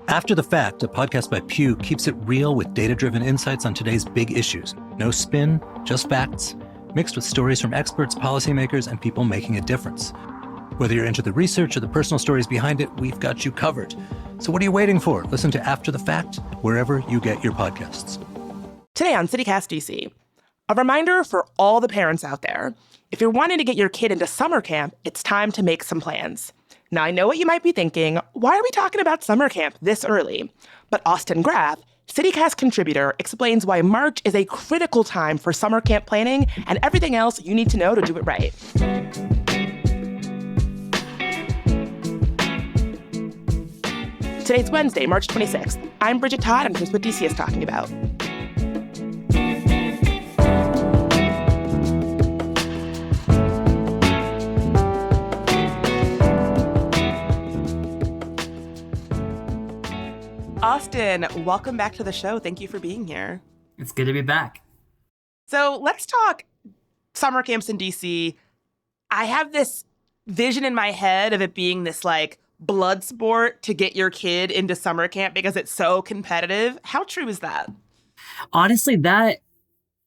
After the Fact, a podcast by Pew, keeps it real with data-driven insights on today's big issues. No spin, just facts, mixed with stories from experts, policymakers, and people making a difference. Whether you're into the research or the personal stories behind it, we've got you covered. So what are you waiting for? Listen to After the Fact wherever you get your podcasts. Today on CityCast DC, a reminder for all the parents out there. If you're wanting to get your kid into summer camp, it's time to make some plans. Now, I know what you might be thinking. Why are we talking about summer camp this early? But Austin Graff, CityCast contributor, explains why March is a critical time for summer camp planning and everything else you need to know to do it right. Today's Wednesday, March 26th. I'm Bridget Todd, and here's what DC is talking about. Austin, welcome back to the show. Thank you for being here. It's good to be back. So let's talk summer camps in DC. I have this vision in my head of it being this like blood sport to get your kid into summer camp because it's so competitive. How true is that? Honestly, that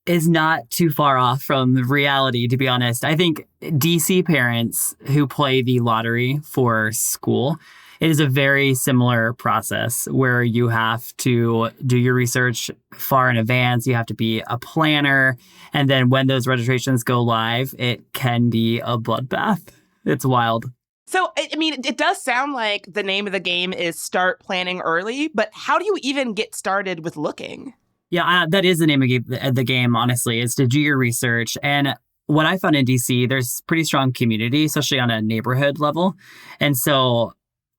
is not too far off from reality, to be honest. I think DC parents who play the lottery for school, it is a very similar process where you have to do your research far in advance. You have to be a planner. And then when those registrations go live, it can be a bloodbath. It's wild. So, I mean, it does sound like the name of the game is start planning early, but how do you even get started with looking? Yeah, that is the name of the game, honestly, is to do your research. And what I found in DC, there's pretty strong community, especially on a neighborhood level. And so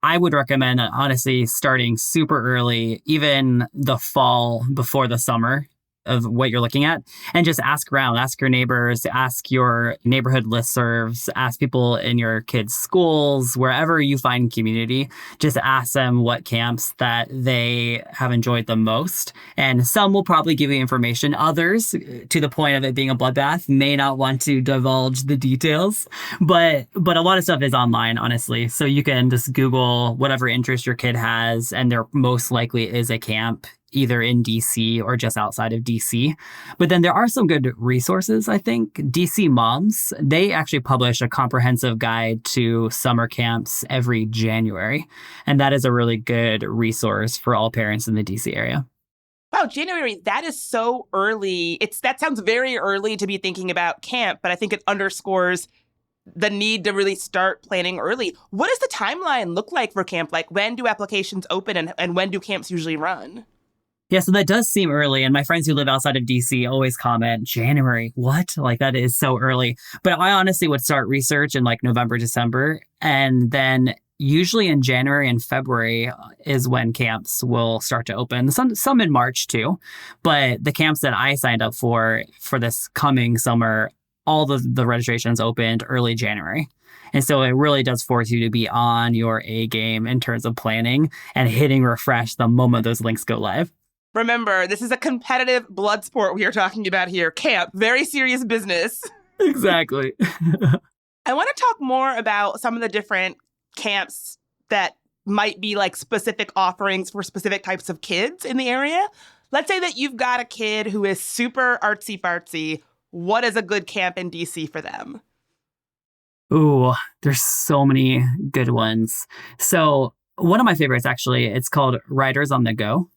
I would recommend, honestly, starting super early, even the fall before the summer of what you're looking at, and just ask around, ask your neighbors, ask your neighborhood listservs, ask people in your kids' schools, wherever you find community, just ask them what camps that they have enjoyed the most. And some will probably give you information. Others, to the point of it being a bloodbath, may not want to divulge the details. But a lot of stuff is online, honestly. So you can just Google whatever interest your kid has, and there most likely is a camp either in DC or just outside of DC. But then there are some good resources, I think. DC Moms, they actually publish a comprehensive guide to summer camps every January. And that is a really good resource for all parents in the DC area. Wow, January, that is so early. That sounds very early to be thinking about camp, but I think it underscores the need to really start planning early. What does the timeline look like for camp? Like, when do applications open and when do camps usually run? Yeah, so that does seem early. And my friends who live outside of DC always comment, January, what? Like, that is so early. But I honestly would start research in like November, December. And then usually in January and February is when camps will start to open. Some in March too. But the camps that I signed up for this coming summer, all the registrations opened early January. And so it really does force you to be on your A game in terms of planning and hitting refresh the moment those links go live. Remember, this is a competitive blood sport we are talking about here. Camp, very serious business. Exactly. I want to talk more about some of the different camps that might be like specific offerings for specific types of kids in the area. Let's say that you've got a kid who is super artsy-fartsy. What is a good camp in DC for them? Ooh, there's so many good ones. So one of my favorites, actually, it's called Writers on the Go.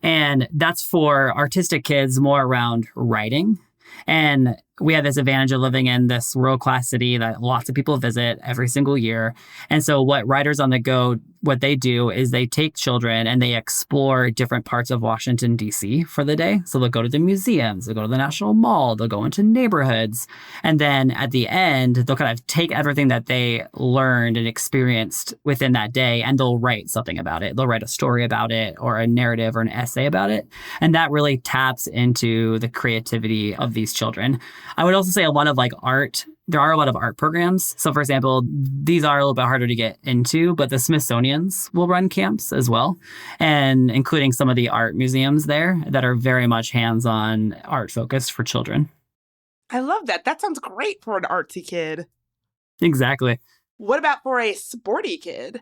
And that's for artistic kids more around writing. And we have this advantage of living in this world-class city that lots of people visit every single year. And so what Writers on the Go, what they do is they take children and they explore different parts of Washington, D.C. for the day. So they'll go to the museums, they'll go to the National Mall, they'll go into neighborhoods. And then at the end, they'll kind of take everything that they learned and experienced within that day and they'll write something about it. They'll write a story about it or a narrative or an essay about it. And that really taps into the creativity of these children. I would also say a lot of like art. There are a lot of art programs. So for example, these are a little bit harder to get into, but the Smithsonian's will run camps as well, and including some of the art museums there that are very much hands-on art focused for children. I love that. That sounds great for an artsy kid. Exactly. What about for a sporty kid?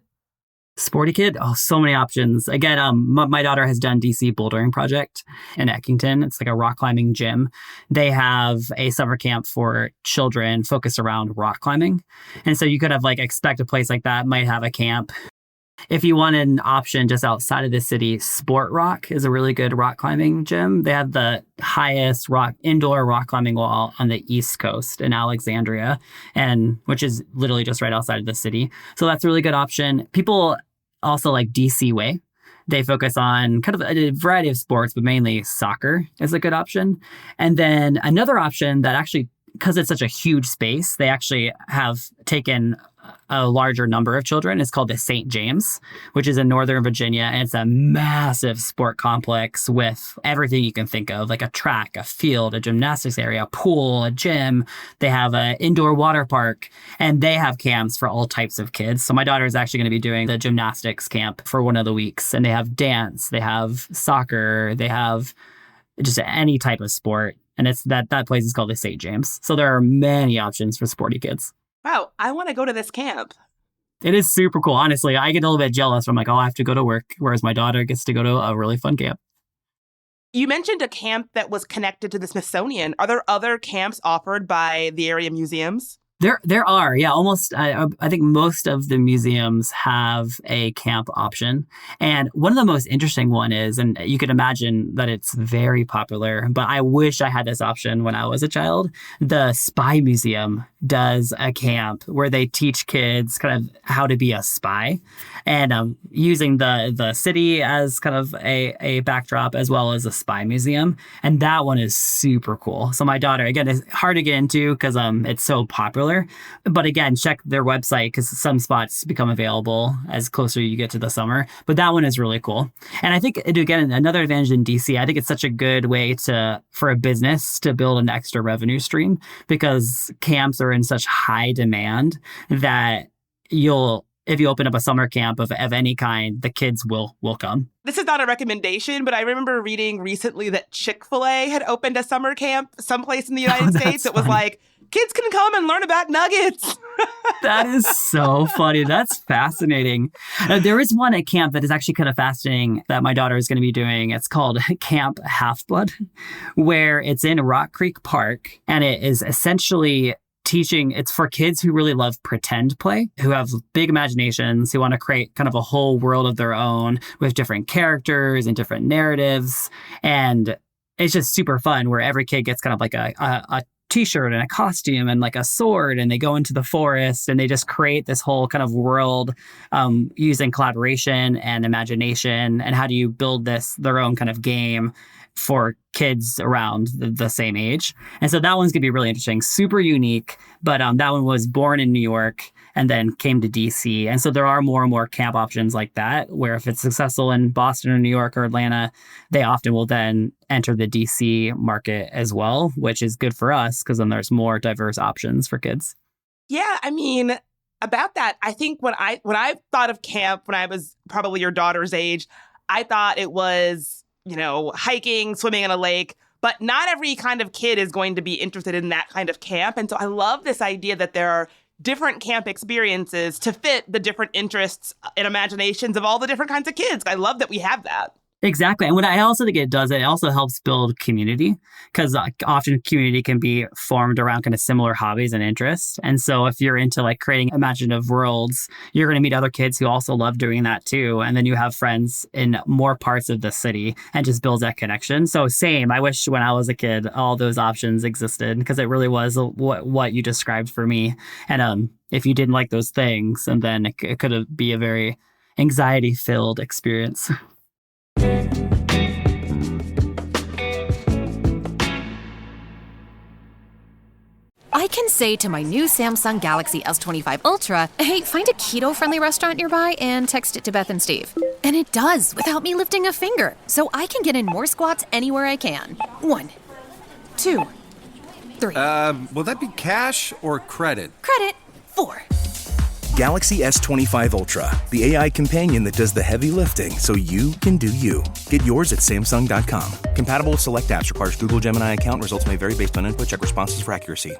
Sporty kid? Oh, so many options. Again, my daughter has done DC Bouldering Project in Eckington. It's like a rock climbing gym. They have a summer camp for children focused around rock climbing. And so you could have expect a place like that might have a camp. If you want an option just outside of the city, Sport Rock is a really good rock climbing gym. They have the highest indoor rock climbing wall on the East Coast in Alexandria, which is literally just right outside of the city. So that's a really good option. People also like DC Way. They focus on kind of a variety of sports, but mainly soccer is a good option. And then another option that actually, because it's such a huge space, they actually have taken a larger number of children. It's called the St. James, which is in Northern Virginia. And it's a massive sport complex with everything you can think of, like a track, a field, a gymnastics area, a pool, a gym. They have an indoor water park, and they have camps for all types of kids. So my daughter is actually going to be doing the gymnastics camp for one of the weeks. And they have dance, they have soccer, they have just any type of sport. And it's that place is called the St. James. So there are many options for sporty kids. Wow, I want to go to this camp. It is super cool. Honestly, I get a little bit jealous. I'm like, oh, I have to go to work, whereas my daughter gets to go to a really fun camp. You mentioned a camp that was connected to the Smithsonian. Are there other camps offered by the area museums? There are, yeah, almost. I think most of the museums have a camp option. And one of the most interesting one is, and you can imagine that it's very popular, but I wish I had this option when I was a child. The Spy Museum does a camp where they teach kids kind of how to be a spy, and using the city as kind of a backdrop as well as a spy museum. And that one is super cool. So my daughter, again, is hard to get into because it's so popular. But again, check their website because some spots become available as closer you get to the summer. But that one is really cool. And I think, again, another advantage in DC, I think it's such a good way for a business to build an extra revenue stream because camps are in such high demand that if you open up a summer camp of any kind, the kids will come. This is not a recommendation, but I remember reading recently that Chick-fil-A had opened a summer camp someplace in the United States. It was like, kids can come and learn about nuggets. That is so funny. That's fascinating. There is one at camp that is actually kind of fascinating that my daughter is going to be doing. It's called Camp Half-Blood, where it's in Rock Creek Park, and it is essentially teaching. It's for kids who really love pretend play, who have big imaginations, who want to create kind of a whole world of their own with different characters and different narratives. And it's just super fun where every kid gets kind of like a t-shirt and a costume and like a sword, and they go into the forest and they just create this whole kind of world using collaboration and imagination. And how do you build their own kind of game for kids around the same age? And so that one's gonna be really interesting, super unique. But that one was born in New York and then came to DC. And so there are more and more camp options like that, where if it's successful in Boston or New York or Atlanta, they often will then enter the DC market as well, which is good for us because then there's more diverse options for kids. Yeah, I mean, about that, I think when I thought of camp when I was probably your daughter's age, I thought it was, hiking, swimming in a lake. But not every kind of kid is going to be interested in that kind of camp. And so I love this idea that there are different camp experiences to fit the different interests and imaginations of all the different kinds of kids. I love that we have that. Exactly. And what I also think it does, it also helps build community, because often community can be formed around kind of similar hobbies and interests. And so if you're into like creating imaginative worlds, you're going to meet other kids who also love doing that too. And then you have friends in more parts of the city and just builds that connection. So same, I wish when I was a kid, all those options existed, because it really was what you described for me. And if you didn't like those things, and then it could be a very anxiety-filled experience. I can say to my new Samsung Galaxy S25 Ultra, hey, find a keto-friendly restaurant nearby and text it to Beth and Steve. And it does, without me lifting a finger. So I can get in more squats anywhere I can. 1, 2, 3. Will that be cash or credit? Credit. 4. Galaxy S25 Ultra, the AI companion that does the heavy lifting so you can do you. Get yours at Samsung.com. Compatible with select apps. Requires Google Gemini account. Results may vary based on input. Check responses for accuracy.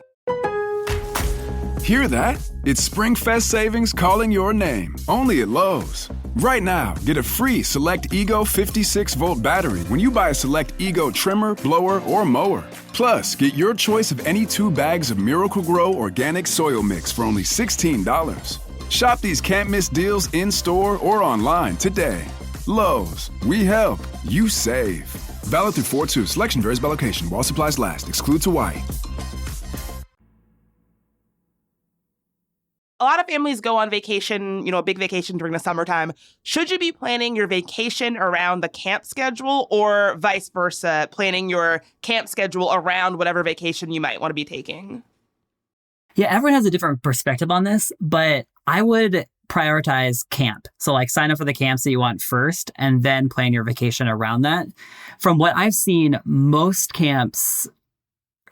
Hear that? It's SpringFest savings calling your name. Only at Lowe's. Right now, get a free Select Ego 56-volt battery when you buy a Select Ego trimmer, blower, or mower. Plus, get your choice of any 2 bags of Miracle Grow organic soil mix for only $16. Shop these can't-miss deals in-store or online today. Lowe's, we help, you save. Valid through 4/2. Selection varies by location. While supplies last. Excludes Hawaii. A lot of families go on vacation, a big vacation during the summertime. Should you be planning your vacation around the camp schedule or vice versa, planning your camp schedule around whatever vacation you might want to be taking? Yeah, everyone has a different perspective on this, but I would prioritize camp. So sign up for the camps that you want first and then plan your vacation around that. From what I've seen, most camps,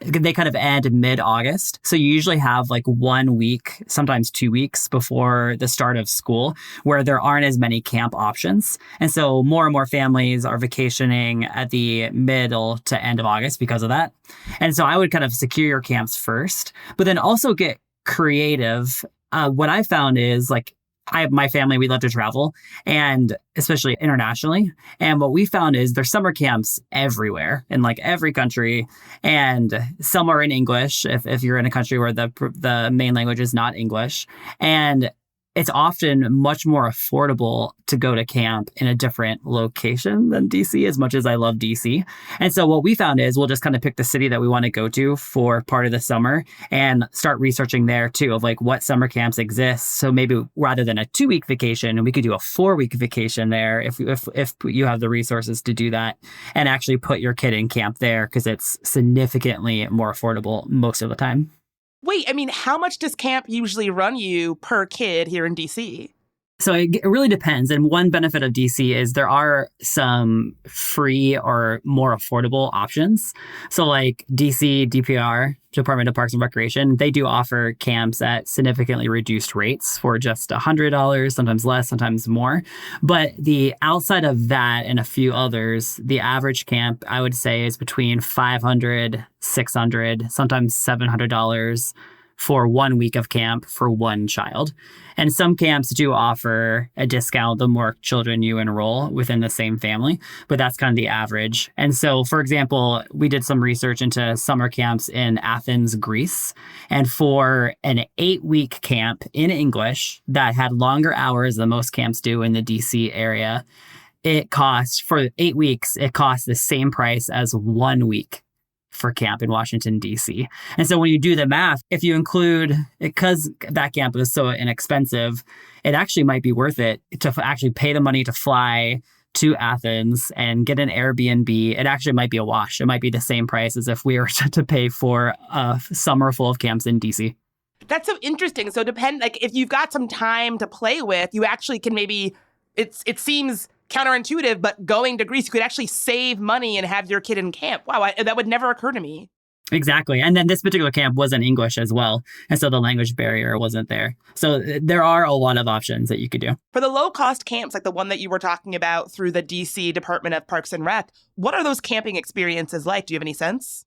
they kind of end mid-August. So you usually have 1 week, sometimes 2 weeks before the start of school where there aren't as many camp options. And so more and more families are vacationing at the middle to end of August because of that. And so I would kind of secure your camps first, but then also get creative. What I found is my family, we love to travel, and especially internationally. And what we found is there's summer camps everywhere in every country, and some are in English if you're in a country where the main language is not English. And it's often much more affordable to go to camp in a different location than DC, as much as I love DC. And so what we found is we'll just kind of pick the city that we want to go to for part of the summer and start researching there too of what summer camps exist. So maybe rather than a 2-week vacation, we could do a 4-week vacation there if you have the resources to do that, and actually put your kid in camp there because it's significantly more affordable most of the time. Wait, how much does camp usually run you per kid here in DC? So it really depends. And one benefit of DC is there are some free or more affordable options. So DC DPR, Department of Parks and Recreation, they do offer camps at significantly reduced rates for just $100, sometimes less, sometimes more. But the outside of that and a few others, the average camp, I would say, is between $500, $600, sometimes $700 for 1 week of camp for one child. And some camps do offer a discount the more children you enroll within the same family, but that's kind of the average. And so, for example, we did some research into summer camps in Athens, Greece. And for an 8-week camp in English that had longer hours than most camps do in the DC area, it cost, for 8 weeks, it cost the same price as 1 week for camp in Washington, D.C. And so when you do the math, if you include, because that camp is so inexpensive, it actually might be worth it to actually pay the money to fly to Athens and get an Airbnb. It actually might be a wash. It might be the same price as if we were to pay for a summer full of camps in D.C. That's so interesting. So if you've got some time to play with, you actually can maybe, it seems counterintuitive, but going to Greece, you could actually save money and have your kid in camp. Wow, that would never occur to me. Exactly. And then this particular camp was in English as well. And so the language barrier wasn't there. So there are a lot of options that you could do. For the low-cost camps, like the one that you were talking about through the DC Department of Parks and Rec, what are those camping experiences like? Do you have any sense?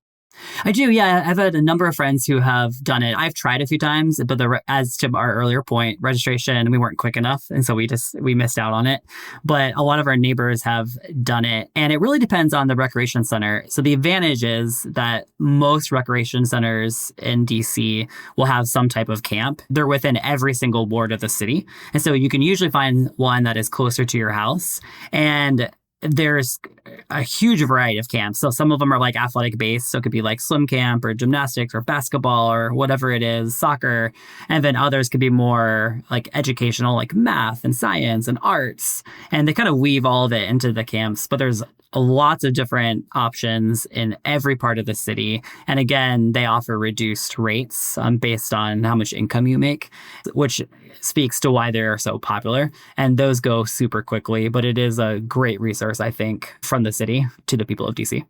I do, yeah. I've had a number of friends who have done it. I've tried a few times, but as to our earlier point, registration, we weren't quick enough. And so we missed out on it. But a lot of our neighbors have done it. And it really depends on the recreation center. So the advantage is that most recreation centers in DC will have some type of camp. They're within every single ward of the city. And so you can usually find one that is closer to your house. And there's a huge variety of camps. So some of them are like athletic based. So it could be like swim camp or gymnastics or basketball or whatever it is, soccer. And then others could be more like educational, like math and science and arts. And they kind of weave all of it into the camps. But there's lots of different options in every part of the city. And again, they offer reduced rates based on how much income you make, which speaks to why they're so popular. And those go super quickly, but it is a great resource, I think, from the city to the people of DC.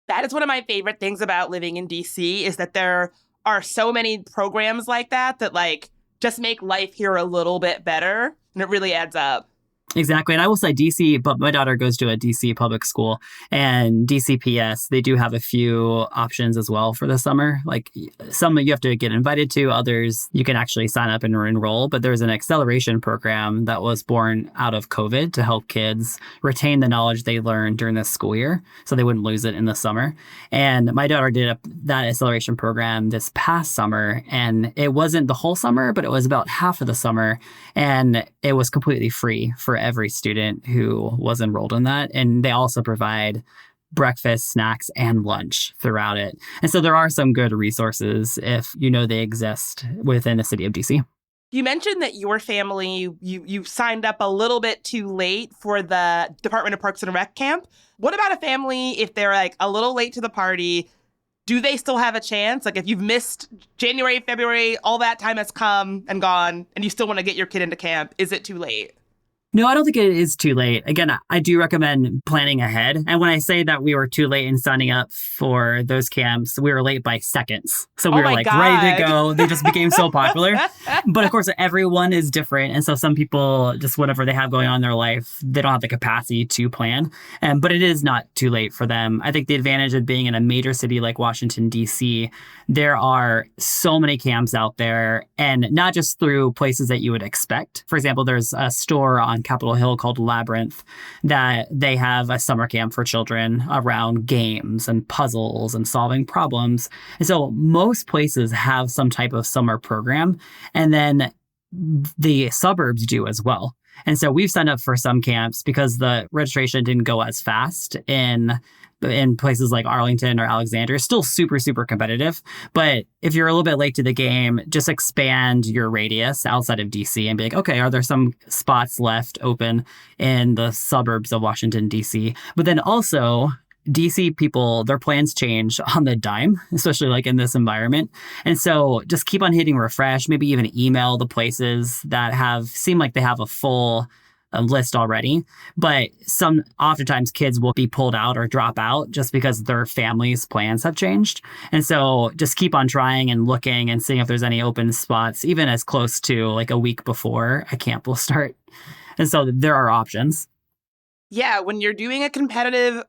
That is one of my favorite things about living in DC is that there are so many programs like that like just make life here a little bit better. And it really adds up. Exactly. And I will say DC, but my daughter goes to a DC public school, and DCPS, they do have a few options as well for the summer. Like some you have to get invited to, others you can actually sign up and enroll. But there's an acceleration program that was born out of COVID to help kids retain the knowledge they learned during the school year so they wouldn't lose it in the summer. And my daughter did that acceleration program this past summer, and it wasn't the whole summer, but it was about half of the summer. And it was completely free for every student who was enrolled in that. And they also provide breakfast, snacks, and lunch throughout it. And so there are some good resources if you know they exist within the city of DC. You mentioned that your family, you signed up a little bit too late for the Department of Parks and Rec camp. What about a family if they're like a little late to the party? Do they still have a chance? Like if you've missed January, February, all that time has come and gone, and you still want to get your kid into camp, is it too late? No, I don't think it is too late. Again, I do recommend planning ahead. And when I say that we were too late in signing up for those camps, we were late by seconds. So we were like ready to go. They just became so popular. But of course, everyone is different. And so some people, just whatever they have going on in their life, they don't have the capacity to plan. But it is not too late for them. I think the advantage of being in a major city like Washington, D.C., there are so many camps out there, and not just through places that you would expect. For example, there's a store on Capitol Hill called Labyrinth that they have a summer camp for children around games and puzzles and solving problems. And so most places have some type of summer program, and then the suburbs do as well. And so we've signed up for some camps because the registration didn't go as fast in places like Arlington or Alexandria. Still super, super competitive. But if you're a little bit late to the game, just expand your radius outside of DC and be like, okay, are there some spots left open in the suburbs of Washington, DC? But then also, DC people, their plans change on the dime, especially like in this environment. And so just keep on hitting refresh, maybe even email the places that seem like they have a full list already. But oftentimes kids will be pulled out or drop out just because their family's plans have changed. And so just keep on trying and looking and seeing if there's any open spots, even as close to like a week before a camp will start. And so there are options. Yeah, when you're doing a competitive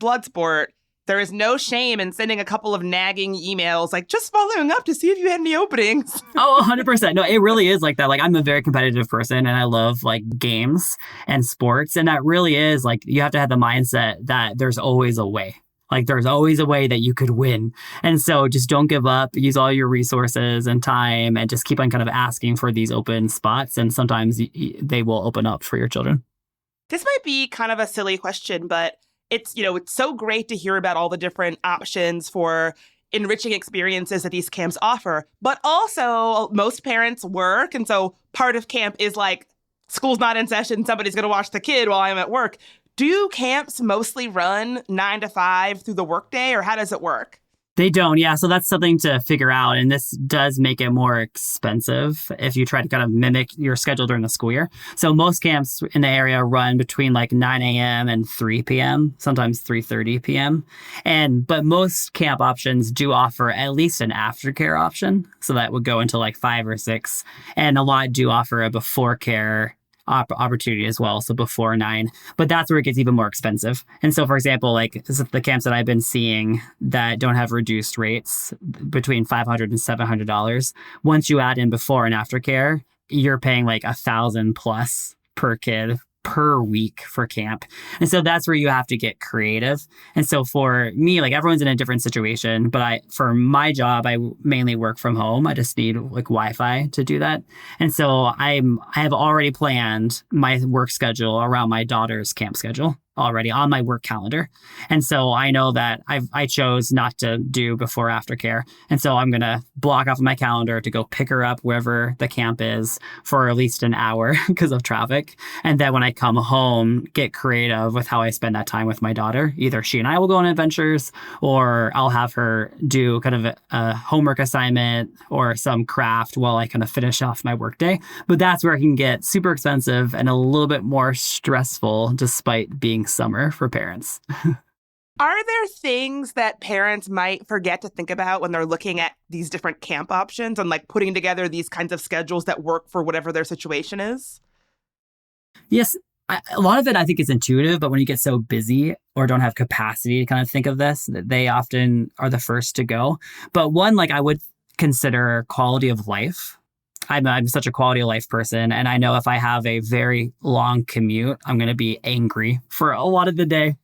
blood sport, there is no shame in sending a couple of nagging emails, like just following up to see if you had any openings. Oh, 100%. No, it really is like that. Like I'm a very competitive person and I love like games and sports. And that really is like, you have to have the mindset that there's always a way. Like there's always a way that you could win. And so just don't give up, use all your resources and time, and just keep on kind of asking for these open spots. And sometimes they will open up for your children. This might be kind of a silly question, but it's so great to hear about all the different options for enriching experiences that these camps offer. But also, most parents work. And so part of camp is like, school's not in session, somebody's going to watch the kid while I'm at work. Do camps mostly run 9 to 5 through the workday, or how does it work? They don't. Yeah. So that's something to figure out. And this does make it more expensive if you try to kind of mimic your schedule during the school year. So most camps in the area run between like 9 a.m. and 3 p.m., sometimes 3:30 p.m. But most camp options do offer at least an aftercare option. So that would go until like 5 or 6. And a lot do offer a before care opportunity as well, so before 9. But that's where it gets even more expensive. And so, for example, like the camps that I've been seeing that don't have reduced rates, between $500 and $700, once you add in before and after care, you're paying like $1,000 plus per kid per week for camp. And so that's where you have to get creative. And so for me, like everyone's in a different situation, but for my job, I mainly work from home. I just need like Wi-Fi to do that. And so I have already planned my work schedule around my daughter's camp schedule already on my work calendar. And so I know that I chose not to do before aftercare. And so I'm going to block off my calendar to go pick her up wherever the camp is for at least an hour because of traffic. And then when I come home, get creative with how I spend that time with my daughter. Either she and I will go on adventures, or I'll have her do kind of a homework assignment or some craft while I kind of finish off my workday. But that's where it can get super expensive and a little bit more stressful despite being summer for parents. Are there things that parents might forget to think about when they're looking at these different camp options and like putting together these kinds of schedules that work for whatever their situation is? Yes. A lot of it, I think, is intuitive, but when you get so busy or don't have capacity to kind of think of this, they often are the first to go. But one, like I would consider quality of life. I'm such a quality of life person. And I know if I have a very long commute, I'm going to be angry for a lot of the day.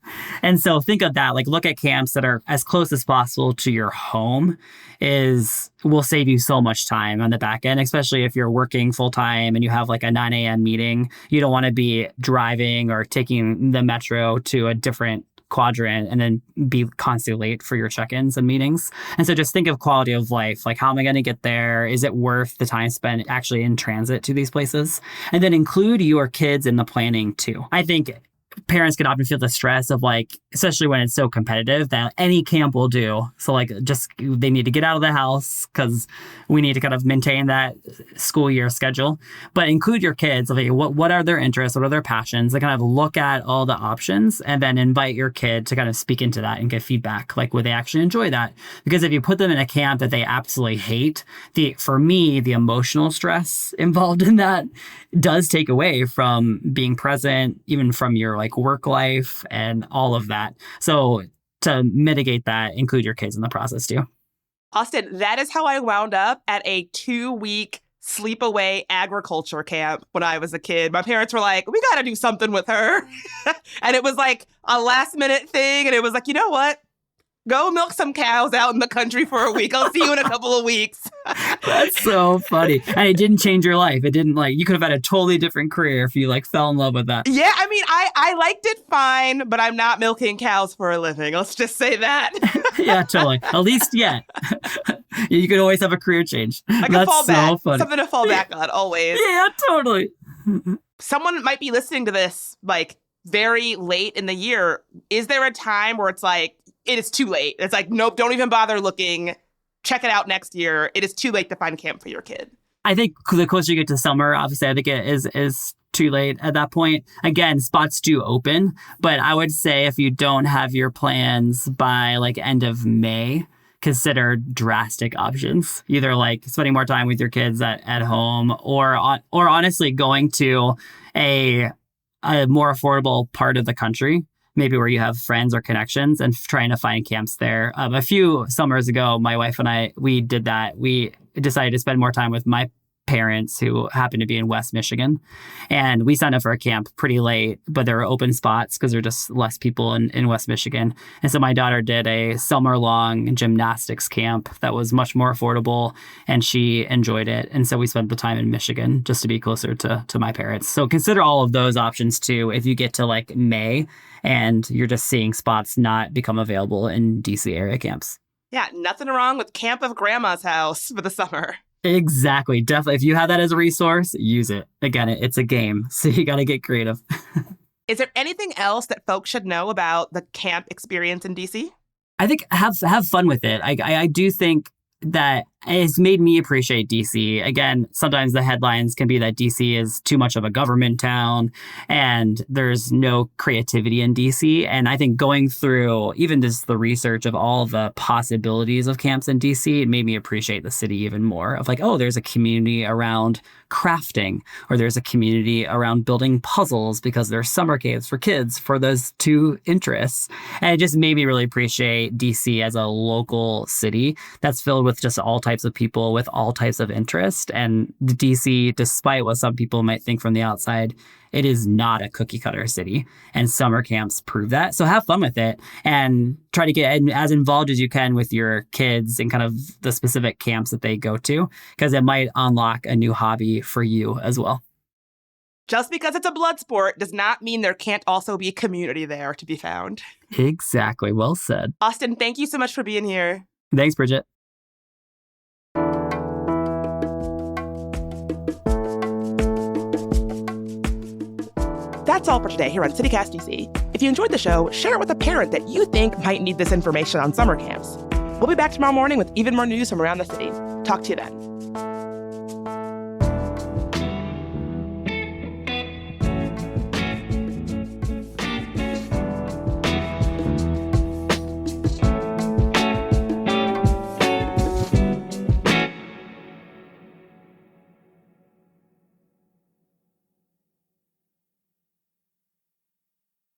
And so think of that, like look at camps that are as close as possible to your home will save you so much time on the back end, especially if you're working full time and you have like a 9 a.m. meeting. You don't want to be driving or taking the metro to a different quadrant and then be constantly late for your check-ins and meetings. And so just think of quality of life. Like, how am I going to get there? Is it worth the time spent actually in transit to these places? And then include your kids in the planning too. I think parents can often feel the stress of like, especially when it's so competitive, that any camp will do. So like just they need to get out of the house because we need to kind of maintain that school year schedule. But include your kids. Like what are their interests? What are their passions? They kind of look at all the options and then invite your kid to kind of speak into that and get feedback. Like, would they actually enjoy that? Because if you put them in a camp that they absolutely hate, for me, the emotional stress involved in that does take away from being present, even from your like work life and all of that. So to mitigate that, include your kids in the process too. Austin, that is how I wound up at a 2-week sleepaway agriculture camp when I was a kid. My parents were like, we got to do something with her. And it was like a last minute thing. And it was like, you know what? Go milk some cows out in the country for a week. I'll see you in a couple of weeks. That's so funny. And it didn't change your life. It didn't you could have had a totally different career if you fell in love with that. Yeah, I mean, I liked it fine, but I'm not milking cows for a living. Let's just say that. Yeah, totally. At least yet. You could always have a career change. I can fall back. Funny. Something to fall back on, always. Yeah, totally. Someone might be listening to this very late in the year. Is there a time where it's like, it is too late? It's like, nope, don't even bother looking. Check it out next year. It is too late to find camp for your kid. I think the closer you get to summer, obviously, I think it is too late at that point. Again, spots do open, but I would say if you don't have your plans by end of May, consider drastic options. Either spending more time with your kids at home or honestly going to a more affordable part of the country, maybe where you have friends or connections, and trying to find camps there. A few summers ago, my wife and I, we did that. We decided to spend more time with my parents who happen to be in West Michigan. And we signed up for a camp pretty late, but there were open spots because there were just less people in West Michigan. And so my daughter did a summer-long gymnastics camp that was much more affordable, and she enjoyed it. And so we spent the time in Michigan just to be closer to my parents. So consider all of those options too if you get to May and you're just seeing spots not become available in DC area camps. Yeah, nothing wrong with Camp of Grandma's house for the summer. Exactly. Definitely. If you have that as a resource, use it. Again, it's a game, so you got to get creative. Is there anything else that folks should know about the camp experience in DC? I think have fun with it. I do think that it's made me appreciate DC. Again, sometimes the headlines can be that DC is too much of a government town and there's no creativity in DC. And I think going through even just the research of all the possibilities of camps in DC, it made me appreciate the city even more of there's a community around crafting, or there's a community around building puzzles because there's summer camps for kids for those two interests. And it just made me really appreciate DC as a local city that's filled with just all types of people with all types of interest. And DC, despite what some people might think from the outside, it is not a cookie cutter city. And summer camps prove that. So have fun with it and try to get as involved as you can with your kids and kind of the specific camps that they go to, because it might unlock a new hobby for you as well. Just because it's a blood sport does not mean there can't also be community there to be found. Exactly. Well said. Austin, thank you so much for being here. Thanks, Bridget. That's all for today here on CityCast DC. If you enjoyed the show, share it with a parent that you think might need this information on summer camps. We'll be back tomorrow morning with even more news from around the city. Talk to you then.